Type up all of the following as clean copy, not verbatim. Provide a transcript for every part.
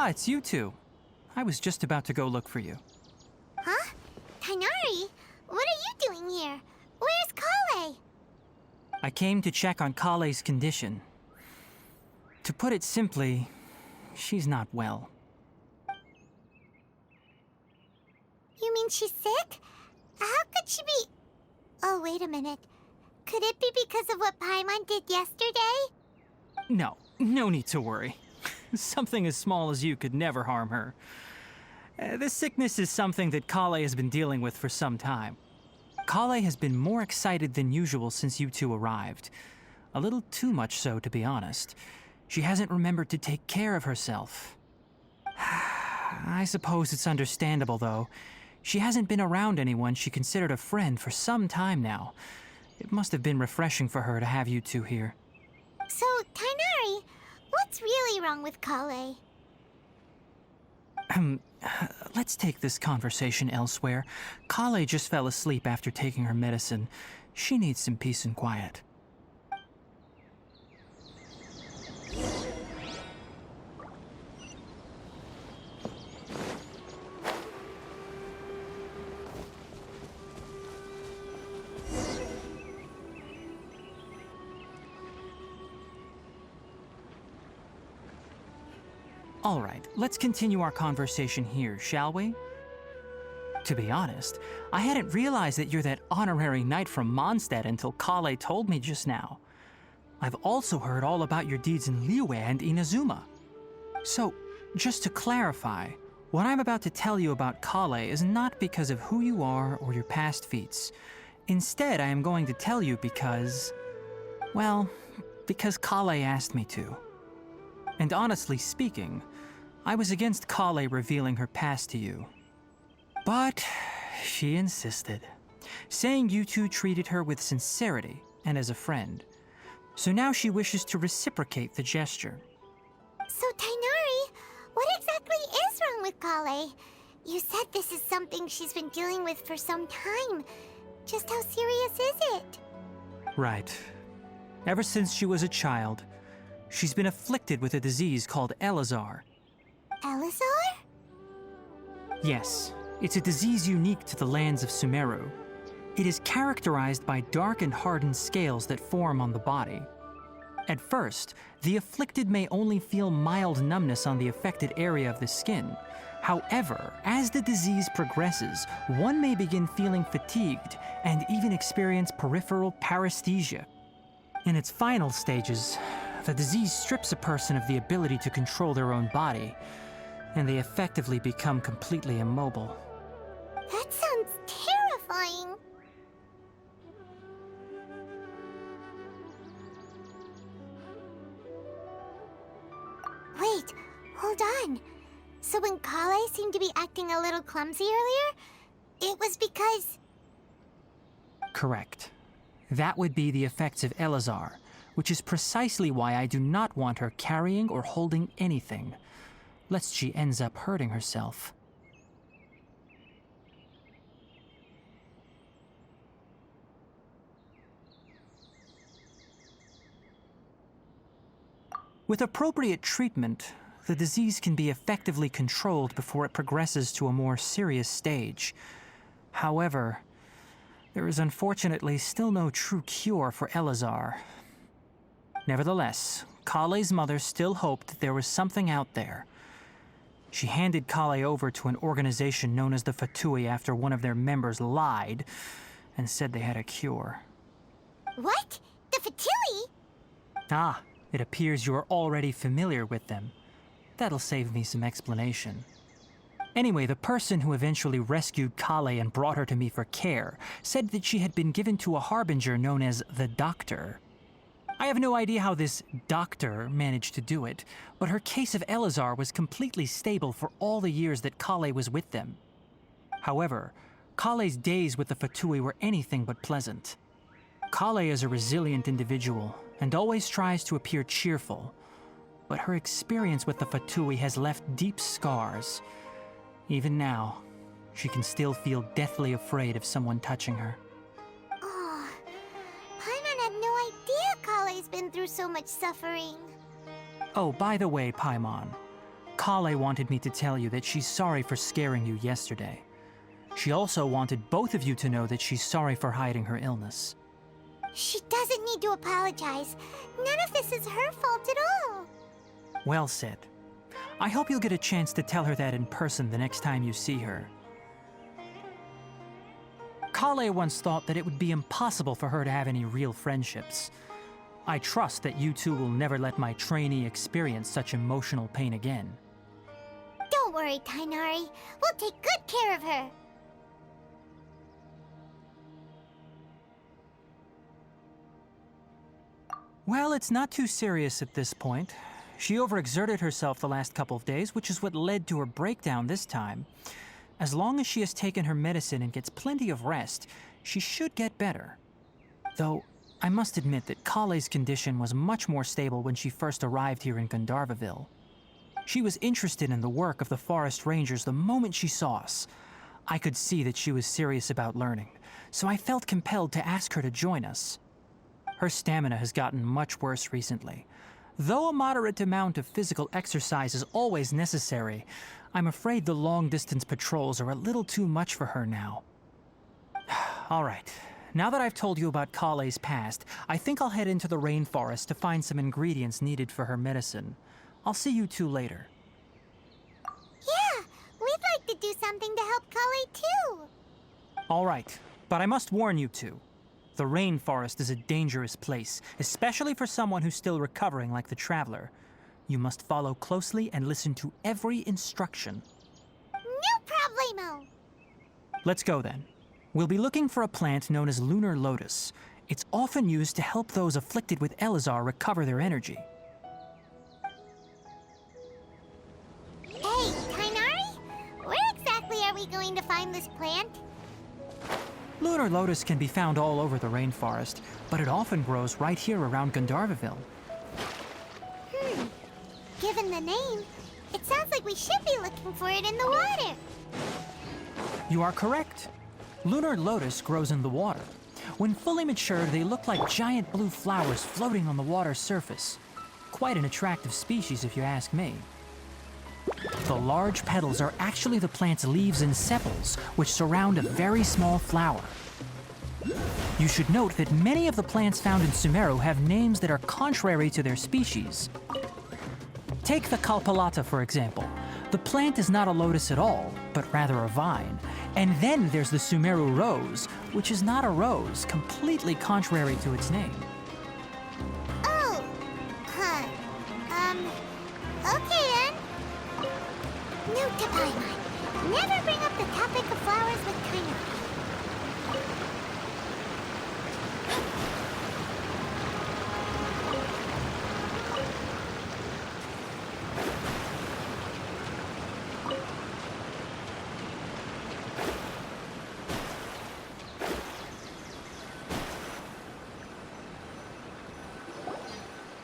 Ah, it's you two. I was just about to go look for you. Huh? Tighnari, what are you doing here? Where's Kale? I came to check on Kale's condition. To put it simply, she's not well. You mean she's sick? How could she be... Oh, wait a minute. Could it be because of what Paimon did yesterday? No need to worry. Something as small as you could never harm her. This sickness is something that Kale has been dealing with for some time. Kale has been more excited than usual since you two arrived. A little too much so, to be honest. She hasn't remembered to take care of herself. I suppose it's understandable, though. She hasn't been around anyone she considered a friend for some time now. It must have been refreshing for her to have you two here. So, Tighnari, what's really wrong with Kale? Let's take this conversation elsewhere. Kale just fell asleep after taking her medicine. She needs some peace and quiet. All right, let's continue our conversation here, shall we? To be honest, I hadn't realized that you're that honorary knight from Mondstadt until Kale told me just now. I've also heard all about your deeds in Liyue and Inazuma. So, just to clarify, what I'm about to tell you about Kale is not because of who you are or your past feats. Instead, I am going to tell you because... well, because Kale asked me to. And honestly speaking, I was against Kale revealing her past to you. But she insisted, saying you two treated her with sincerity and as a friend. So now she wishes to reciprocate the gesture. So, Tighnari, what exactly is wrong with Kale? You said this is something she's been dealing with for some time. Just how serious is it? Right. Ever since she was a child, she's been afflicted with a disease called Elazar. Elazar? Yes, it's a disease unique to the lands of Sumeru. It is characterized by dark and hardened scales that form on the body. At first, the afflicted may only feel mild numbness on the affected area of the skin. However, as the disease progresses, one may begin feeling fatigued and even experience peripheral paresthesia. In its final stages, the disease strips a person of the ability to control their own body, and they effectively become completely immobile. That sounds terrifying. Wait, hold on. So when Kale seemed to be acting a little clumsy earlier, it was because... Correct. That would be the effects of Elazar, which is precisely why I do not want her carrying or holding anything, lest she ends up hurting herself. With appropriate treatment, the disease can be effectively controlled before it progresses to a more serious stage. However, there is unfortunately still no true cure for Elazar. Nevertheless, Kale's mother still hoped that there was something out there. She handed Kale over to an organization known as the Fatui after one of their members lied and said they had a cure. What? The Fatui? Ah, it appears you are already familiar with them. That'll save me some explanation. Anyway, the person who eventually rescued Kale and brought her to me for care said that she had been given to a harbinger known as the Doctor. I have no idea how this doctor managed to do it, but her case of Elazar was completely stable for all the years that Kale was with them. However, Kale's days with the Fatui were anything but pleasant. Kale is a resilient individual and always tries to appear cheerful, but her experience with the Fatui has left deep scars. Even now, she can still feel deathly afraid of someone touching her. Oh, Paimon had no idea Kale's been through so much suffering. Oh, by the way, Paimon, Kale wanted me to tell you that she's sorry for scaring you yesterday. She also wanted both of you to know that she's sorry for hiding her illness. She doesn't need to apologize. None of this is her fault at all. Well said. I hope you'll get a chance to tell her that in person the next time you see her. Kale once thought that it would be impossible for her to have any real friendships. I trust that you two will never let my trainee experience such emotional pain again. Don't worry, Tainari. We'll take good care of her. Well, it's not too serious at this point. She overexerted herself the last couple of days, which is what led to her breakdown this time. As long as she has taken her medicine and gets plenty of rest, she should get better. Though, I must admit that Kale's condition was much more stable when she first arrived here in Gandharvaville. She was interested in the work of the forest rangers the moment she saw us. I could see that she was serious about learning, so I felt compelled to ask her to join us. Her stamina has gotten much worse recently. Though a moderate amount of physical exercise is always necessary, I'm afraid the long-distance patrols are a little too much for her now. All right, now that I've told you about Kale's past, I think I'll head into the rainforest to find some ingredients needed for her medicine. I'll see you two later. Yeah, we'd like to do something to help Kale too. All right, but I must warn you two. The rainforest is a dangerous place, especially for someone who's still recovering like the Traveler. You must follow closely and listen to every instruction. No problemo! Let's go then. We'll be looking for a plant known as lunar lotus. It's often used to help those afflicted with Elazar recover their energy. Hey, Tainari? Where exactly are we going to find this plant? Lunar lotus can be found all over the rainforest, but it often grows right here around Gandharvaville. Given the name, it sounds like we should be looking for it in the water. You are correct. Lunar lotus grows in the water. When fully matured, they look like giant blue flowers floating on the water's surface. Quite an attractive species, if you ask me. The large petals are actually the plant's leaves and sepals, which surround a very small flower. You should note that many of the plants found in Sumeru have names that are contrary to their species. Take the Kalpalata, for example. The plant is not a lotus at all, but rather a vine. And then there's the Sumeru rose, which is not a rose, completely contrary to its name. Oh, huh. Okay then. Note to Paimon. Never bring up the topic of flowers with Tainari.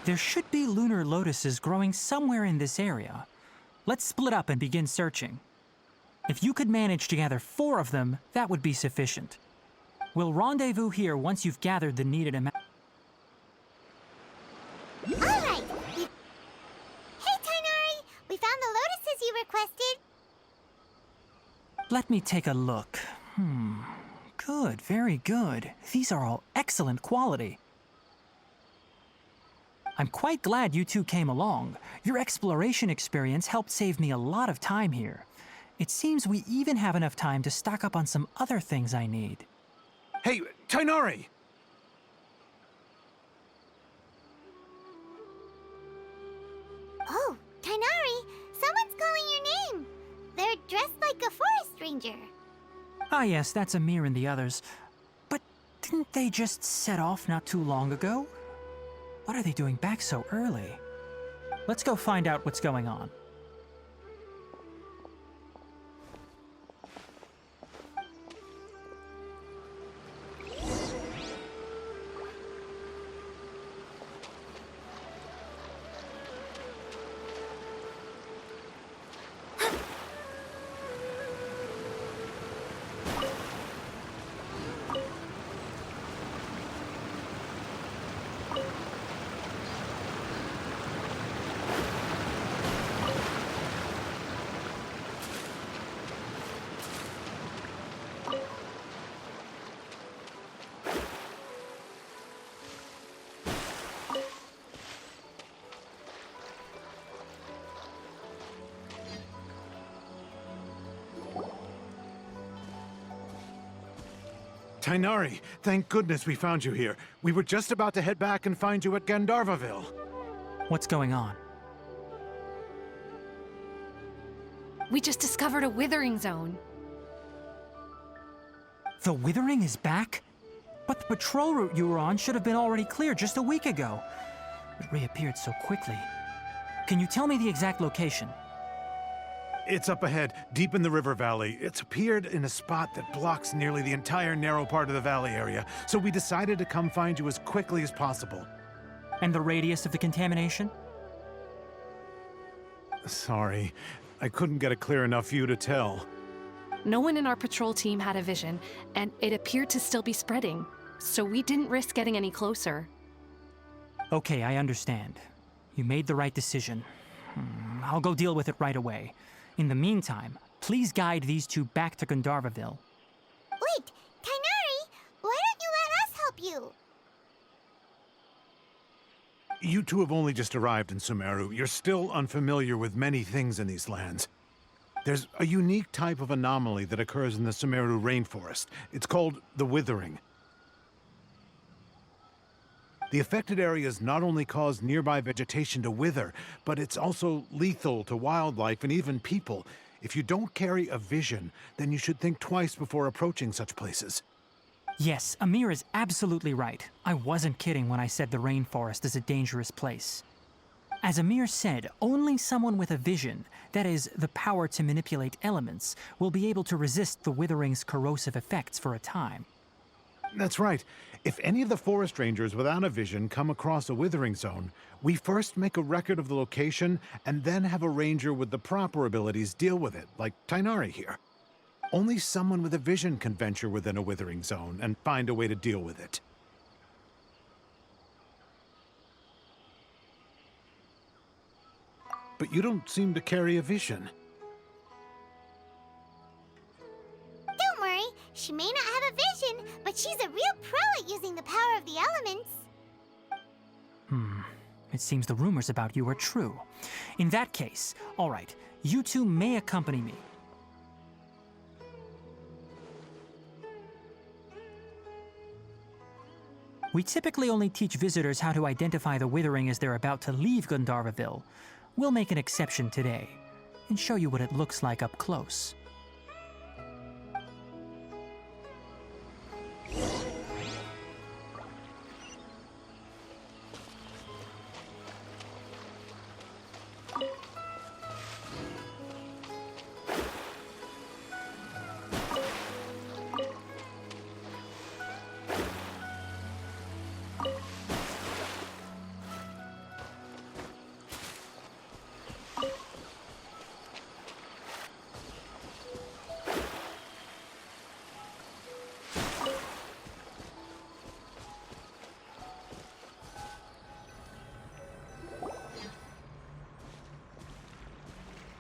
There should be lunar lotuses growing somewhere in this area. Let's split up and begin searching. If you could manage to gather 4 of them, that would be sufficient. We'll rendezvous here once you've gathered the needed amount. All right. Hey, Tainari! We found the lotuses you requested. Let me take a look. Good, very good. These are all excellent quality. I'm quite glad you two came along. Your exploration experience helped save me a lot of time here. It seems we even have enough time to stock up on some other things I need. Hey, Tainari! Oh, Tainari! Someone's calling your name! They're dressed like a forest ranger. Ah yes, that's Amir and the others. But didn't they just set off not too long ago? What are they doing back so early? Let's go find out what's going on. Tainari, thank goodness we found you here. We were just about to head back and find you at Gandharvaville. What's going on? We just discovered a withering zone. The withering is back? But the patrol route you were on should have been already clear just a week ago. It reappeared so quickly. Can you tell me the exact location? It's up ahead, deep in the river valley. It's appeared in a spot that blocks nearly the entire narrow part of the valley area, so we decided to come find you as quickly as possible. And the radius of the contamination? Sorry, I couldn't get a clear enough view to tell. No one in our patrol team had a vision, and it appeared to still be spreading, so we didn't risk getting any closer. Okay, I understand. You made the right decision. I'll go deal with it right away. In the meantime, please guide these two back to Gandharvaville. Wait, Tainari, why don't you let us help you? You two have only just arrived in Sumeru. You're still unfamiliar with many things in these lands. There's a unique type of anomaly that occurs in the Sumeru rainforest. It's called the withering. The affected areas not only cause nearby vegetation to wither, but it's also lethal to wildlife and even people. If you don't carry a vision, then you should think twice before approaching such places. Yes, Amir is absolutely right. I wasn't kidding when I said the rainforest is a dangerous place. As Amir said, only someone with a vision, that is, the power to manipulate elements, will be able to resist the withering's corrosive effects for a time. That's right. If any of the forest rangers without a vision come across a withering zone, we first make a record of the location and then have a ranger with the proper abilities deal with it, like Tainari here. Only someone with a vision can venture within a withering zone and find a way to deal with it. But you don't seem to carry a vision. Don't worry, she may not have a vision, but she's a real pro at using the power of the elements. It seems the rumors about you are true. In that case, all right, you two may accompany me. We typically only teach visitors how to identify the withering as they're about to leave Gandharvaville. We'll make an exception today and show you what it looks like up close.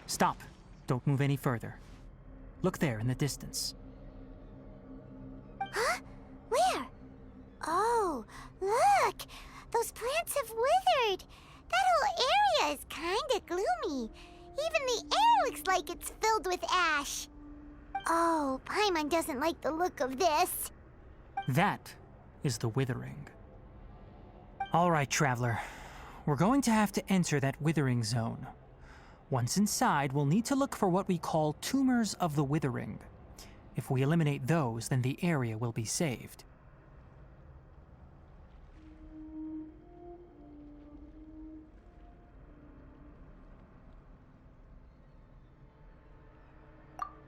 Stop. Don't move any further. Look there in the distance. Huh? Where? Oh, look! Those plants have withered! That whole area is kinda gloomy. Even the air looks like it's filled with ash. Oh, Paimon doesn't like the look of this. That is the withering. All right, traveler. We're going to have to enter that withering zone. Once inside, we'll need to look for what we call tumors of the withering. If we eliminate those, then the area will be saved.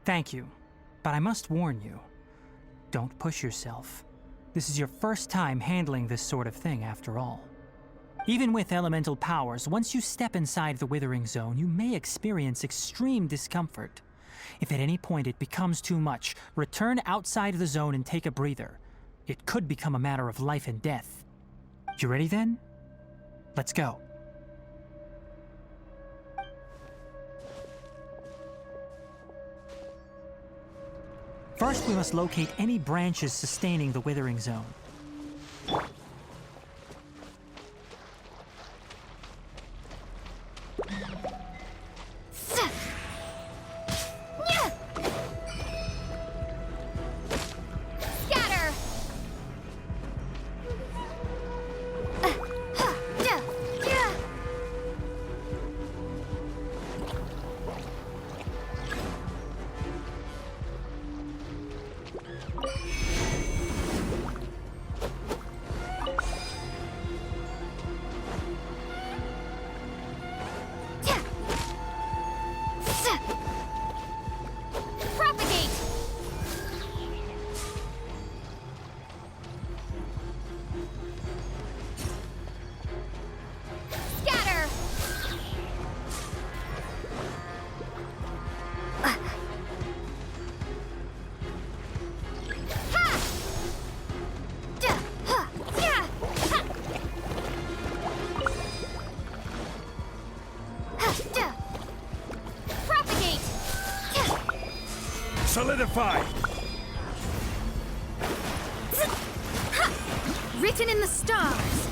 Thank you, but I must warn you. Don't push yourself. This is your first time handling this sort of thing, after all. Even with elemental powers, once you step inside the withering zone, you may experience extreme discomfort. If at any point it becomes too much, return outside the zone and take a breather. It could become a matter of life and death. You ready then? Let's go. First, we must locate any branches sustaining the withering zone. Scatter! Propagate! Scatter! Propagate! Solidify! Written in the stars.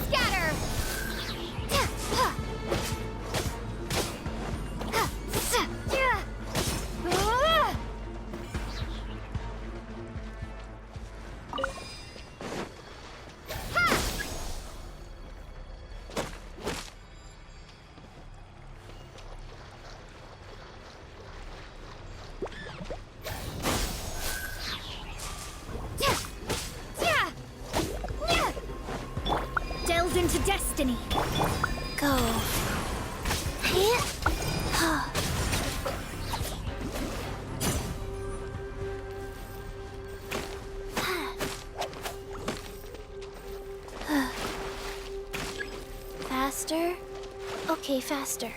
Scatter! Delve into destiny. Go. Faster? Okay, faster.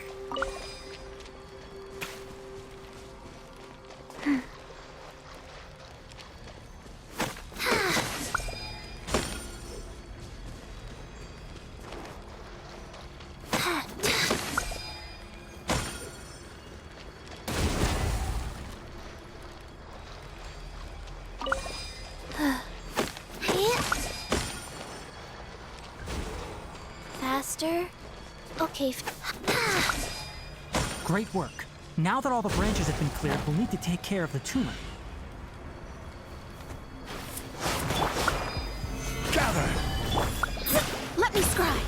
Faster? Okay. Great work. Now that all the branches have been cleared, we'll need to take care of the tumor. Gather! Let me scry.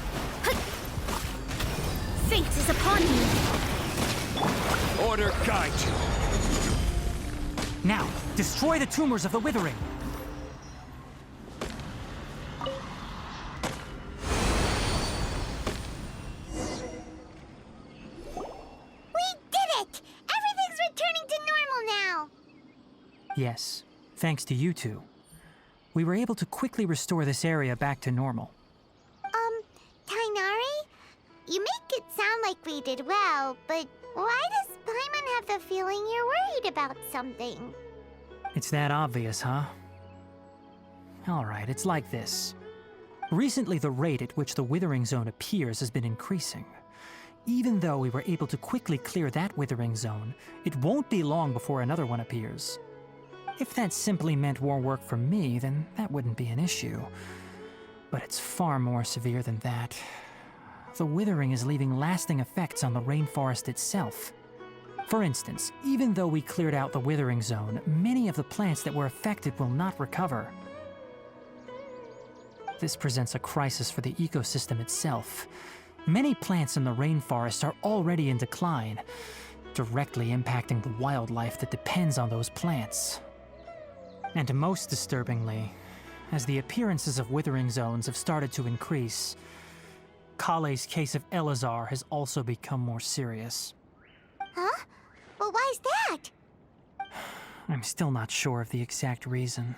Fate is upon you. Order guide you. Now, destroy the tumors of the withering. Yes, thanks to you two. We were able to quickly restore this area back to normal. Tainari? You make it sound like we did well, but why does Paimon have the feeling you're worried about something? It's that obvious, huh? Alright, it's like this. Recently, the rate at which the withering zone appears has been increasing. Even though we were able to quickly clear that withering zone, it won't be long before another one appears. If that simply meant more work for me, then that wouldn't be an issue. But it's far more severe than that. The withering is leaving lasting effects on the rainforest itself. For instance, even though we cleared out the withering zone, many of the plants that were affected will not recover. This presents a crisis for the ecosystem itself. Many plants in the rainforest are already in decline, directly impacting the wildlife that depends on those plants. And most disturbingly, as the appearances of withering zones have started to increase, Kale's case of Elazar has also become more serious. Huh? Well, why's that? I'm still not sure of the exact reason.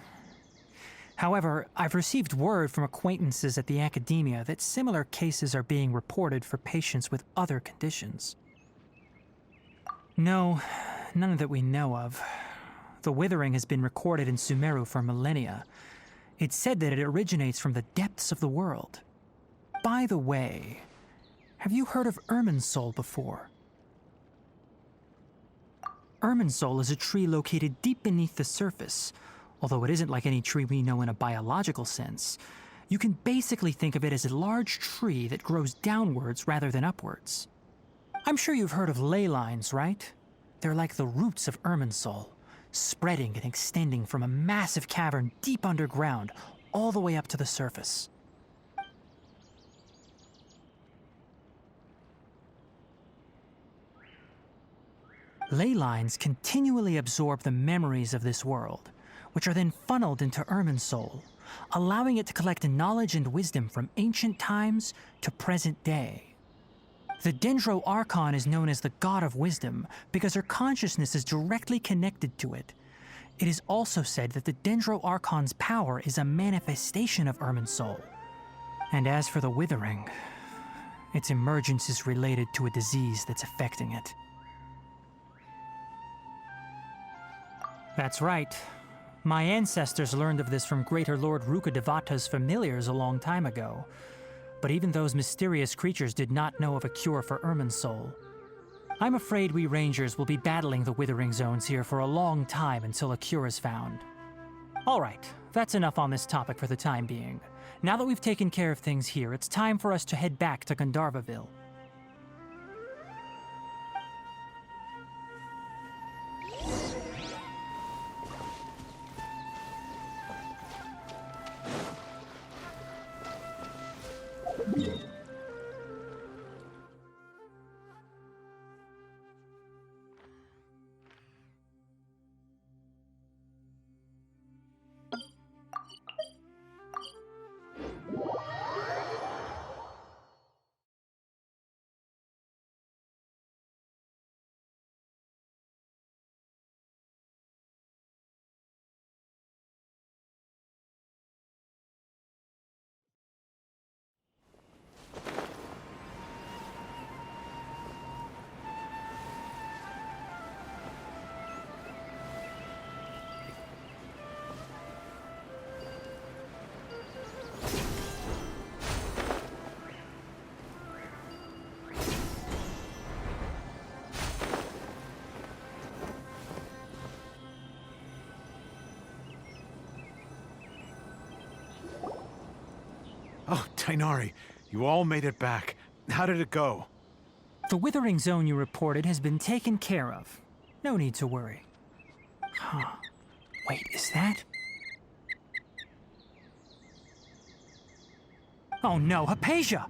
However, I've received word from acquaintances at the academia that similar cases are being reported for patients with other conditions. No, none that we know of. The withering has been recorded in Sumeru for millennia. It's said that it originates from the depths of the world. By the way, have you heard of Irminsul before? Irminsul is a tree located deep beneath the surface. Although it isn't like any tree we know in a biological sense, you can basically think of it as a large tree that grows downwards rather than upwards. I'm sure you've heard of ley lines, right? They're like the roots of Irminsul, spreading and extending from a massive cavern deep underground all the way up to the surface. Ley lines continually absorb the memories of this world, which are then funneled into Irminsul, allowing it to collect knowledge and wisdom from ancient times to present day. The Dendro Archon is known as the God of Wisdom because her consciousness is directly connected to it. It is also said that the Dendro Archon's power is a manifestation of Irminsul. And as for the Withering, its emergence is related to a disease that's affecting it. That's right. My ancestors learned of this from Greater Lord Rukkhadevata's familiars a long time ago. But even those mysterious creatures did not know of a cure for Irminsul. I'm afraid we Rangers will be battling the Withering Zones here for a long time until a cure is found. Alright, that's enough on this topic for the time being. Now that we've taken care of things here, it's time for us to head back to Gandharvaville. Oh, Tainari, you all made it back. How did it go? The Withering Zone you reported has been taken care of. No need to worry. Huh. Wait, is that? Oh no, Hypatia!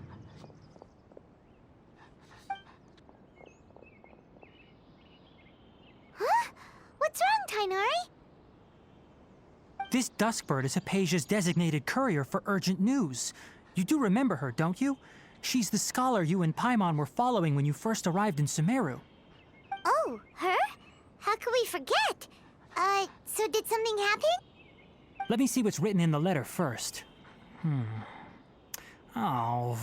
Huh? What's wrong, Tainari? This Duskbird is Hypatia's designated courier for urgent news. You do remember her, don't you? She's the scholar you and Paimon were following when you first arrived in Sumeru. Oh, her? How could we forget? So did something happen? Let me see what's written in the letter first. Oh.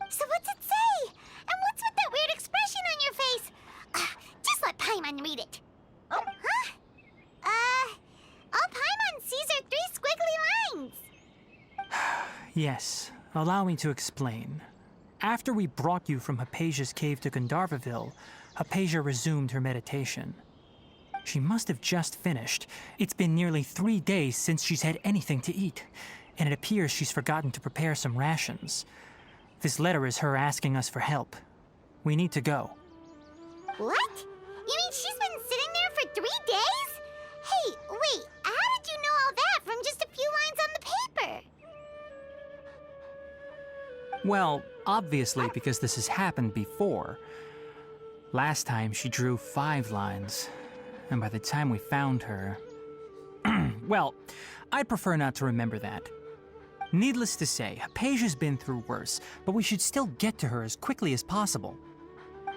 So what's it say? And what's with that weird expression on your face? Just let Paimon read it. Huh? All Paimon sees are 3 squiggly lines. Yes, allow me to explain. After we brought you from Hypatia's cave to Gandharvaville, Hypatia resumed her meditation. She must have just finished. It's been nearly 3 days since she's had anything to eat, and it appears she's forgotten to prepare some rations. This letter is her asking us for help. We need to go. What? You mean she's been sitting there for 3 days? Hey, wait, how did you know all that from just a few lines on the paper? Well, obviously because this has happened before. Last time she drew 5 lines, and by the time we found her... well, I'd prefer not to remember that. Needless to say, Hypatia's been through worse, but we should still get to her as quickly as possible.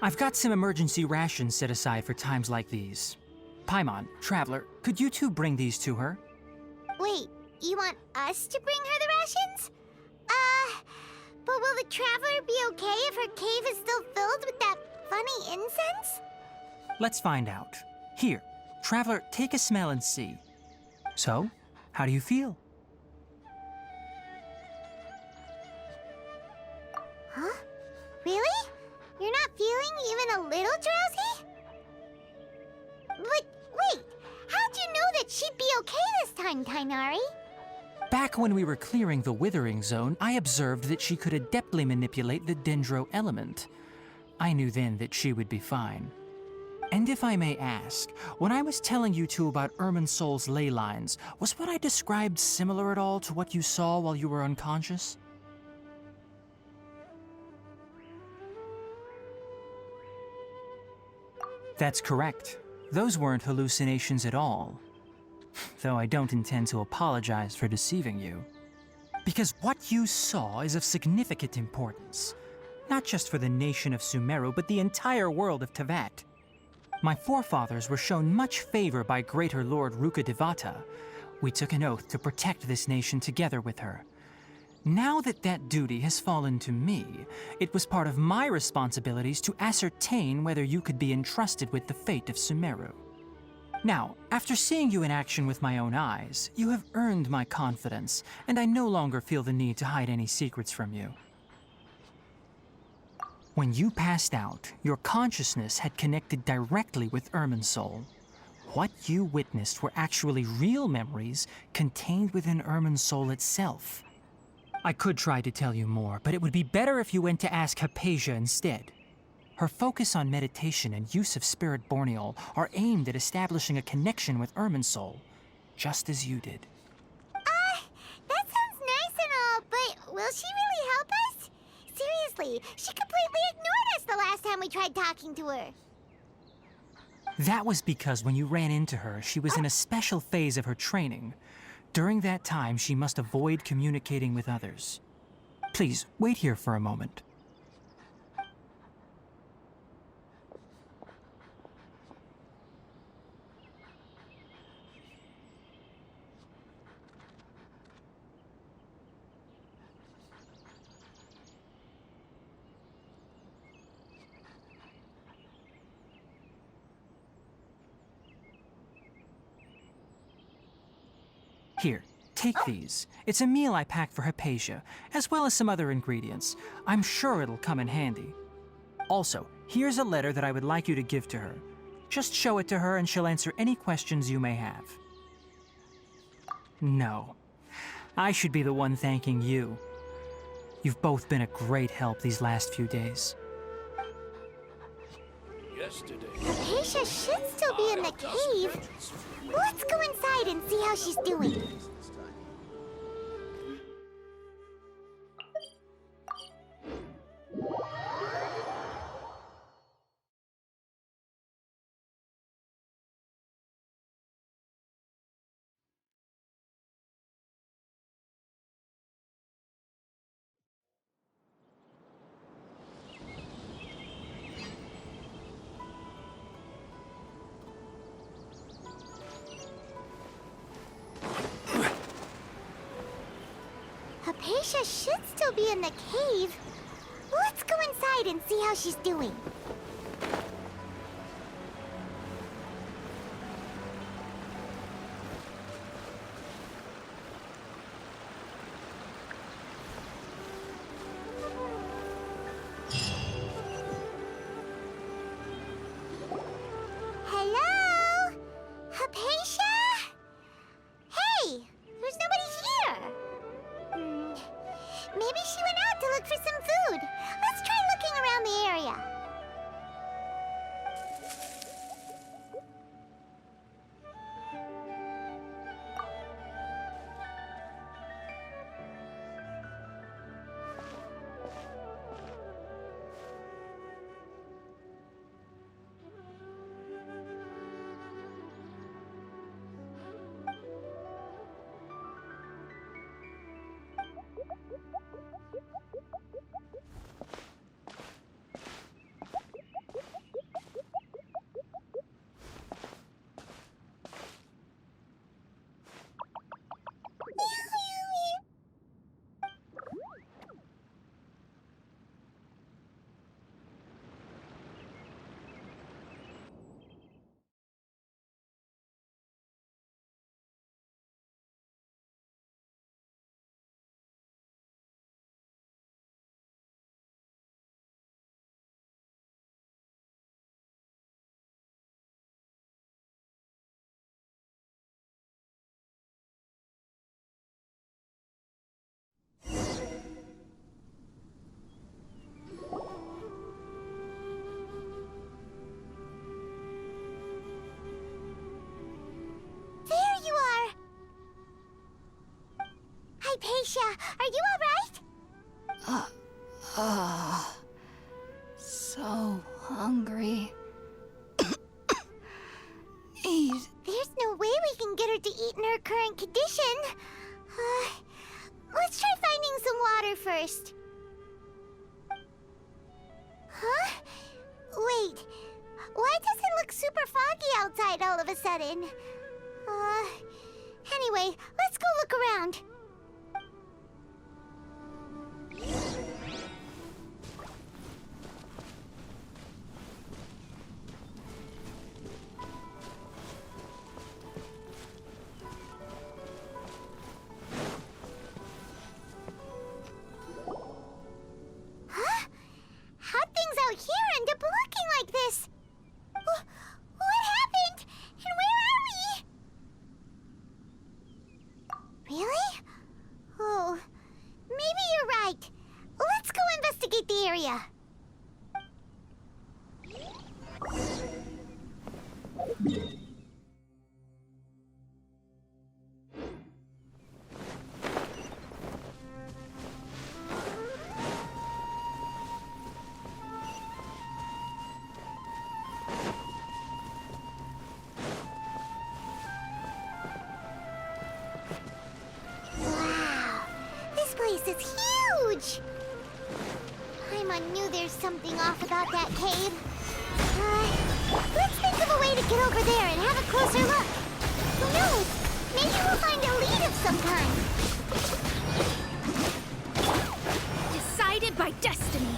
I've got some emergency rations set aside for times like these. Paimon, Traveler, could you two bring these to her? Wait, you want us to bring her the rations? But will the Traveler be okay if her cave is still filled with that funny incense? Let's find out. Here, Traveler, take a smell and see. So, how do you feel? Huh? Really? You're not feeling even a little drowsy? But wait, how'd you know that she'd be okay this time, Tainari? Back when we were clearing the Withering Zone, I observed that she could adeptly manipulate the Dendro element. I knew then that she would be fine. And if I may ask, when I was telling you two about Irminsul's ley lines, was what I described similar at all to what you saw while you were unconscious? That's correct. Those weren't hallucinations at all. Though I don't intend to apologize for deceiving you. Because what you saw is of significant importance. Not just for the nation of Sumeru, but the entire world of Tevat. My forefathers were shown much favor by Greater Lord Rukkhadevata. We took an oath to protect this nation together with her. Now that that duty has fallen to me, it was part of my responsibilities to ascertain whether you could be entrusted with the fate of Sumeru. Now, after seeing you in action with my own eyes, you have earned my confidence, and I no longer feel the need to hide any secrets from you. When you passed out, your consciousness had connected directly with Irminsul. What you witnessed were actually real memories contained within Irminsul itself. I could try to tell you more, but it would be better if you went to ask Hypatia instead. Her focus on meditation and use of Spirit Borneol are aimed at establishing a connection with Irminsul, just as you did. That sounds nice and all, but will she really help us? Seriously, she completely ignored us the last time we tried talking to her. That was because when you ran into her, she was in a special phase of her training. During that time, she must avoid communicating with others. Please, wait here for a moment. Here, take these. It's a meal I packed for Hypatia, as well as some other ingredients. I'm sure it'll come in handy. Also, here's a letter that I would like you to give to her. Just show it to her and she'll answer any questions you may have. No. I should be the one thanking you. You've both been a great help these last few days. Hypatia should still be in the cave. Let's go inside and see how she's doing. Hypatia should still be in the cave. Let's go inside and see how she's doing. Hello? Hypatia? Hey, there's nobody here. Maybe she went out to look for some food. Let's try looking around the area. Hypatia, are you all right? So hungry. can get her to eat in her current condition. Let's try finding some water first. Huh? Wait. Why does it look super foggy outside all of a sudden? Anyway, let's go look around. Huh? How'd things out here end up looking like this? What happened? And where are we? Really? Oh, maybe you're right. Let's go investigate the area. Wow, this place is huge! Paimon knew there's something off about that cave. Let's think of a way to get over there and have a closer look. Who knows? Maybe we'll find a lead of some kind. Decided by destiny.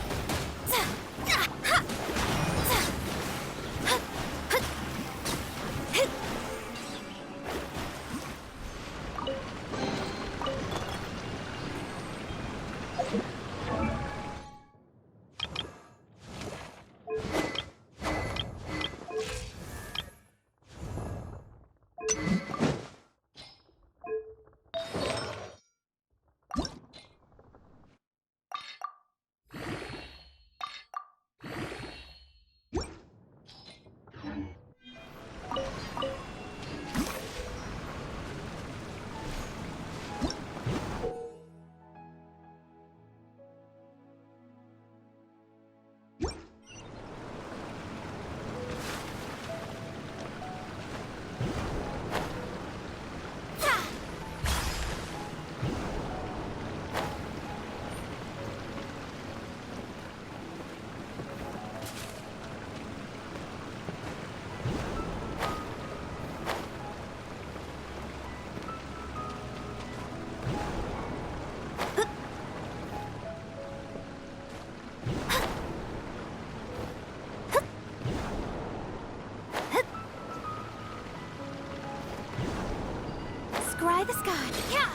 Scry the sky. Yeah.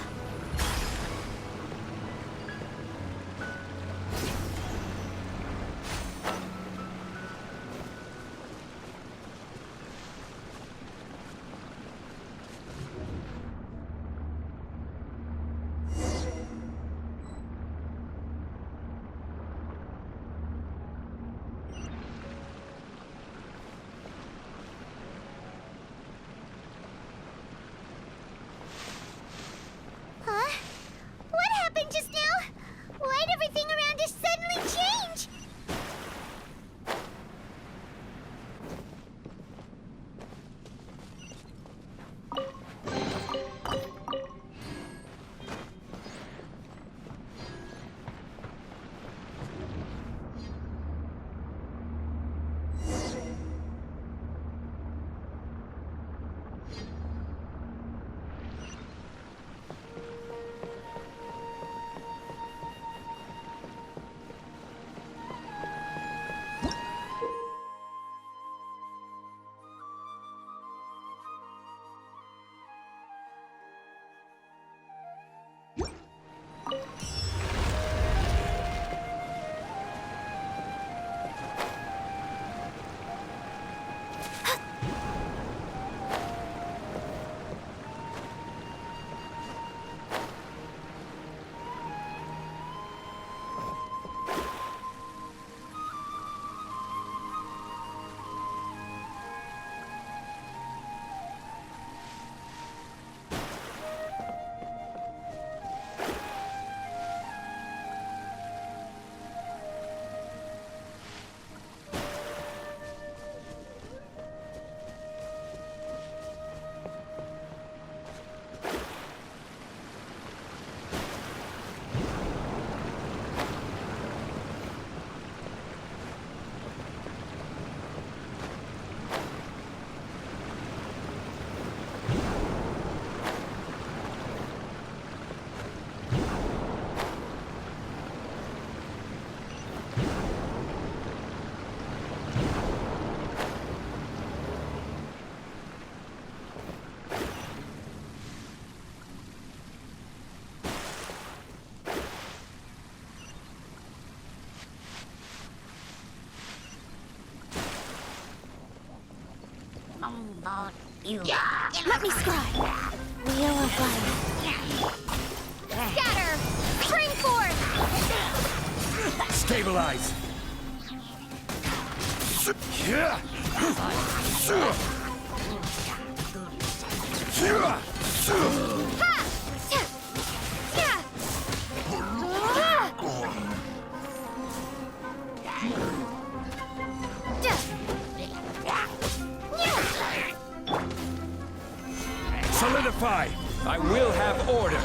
Let me scribe. Wheel of life. Scatter! Spring forth! Stabilize! Solidify! I will have order!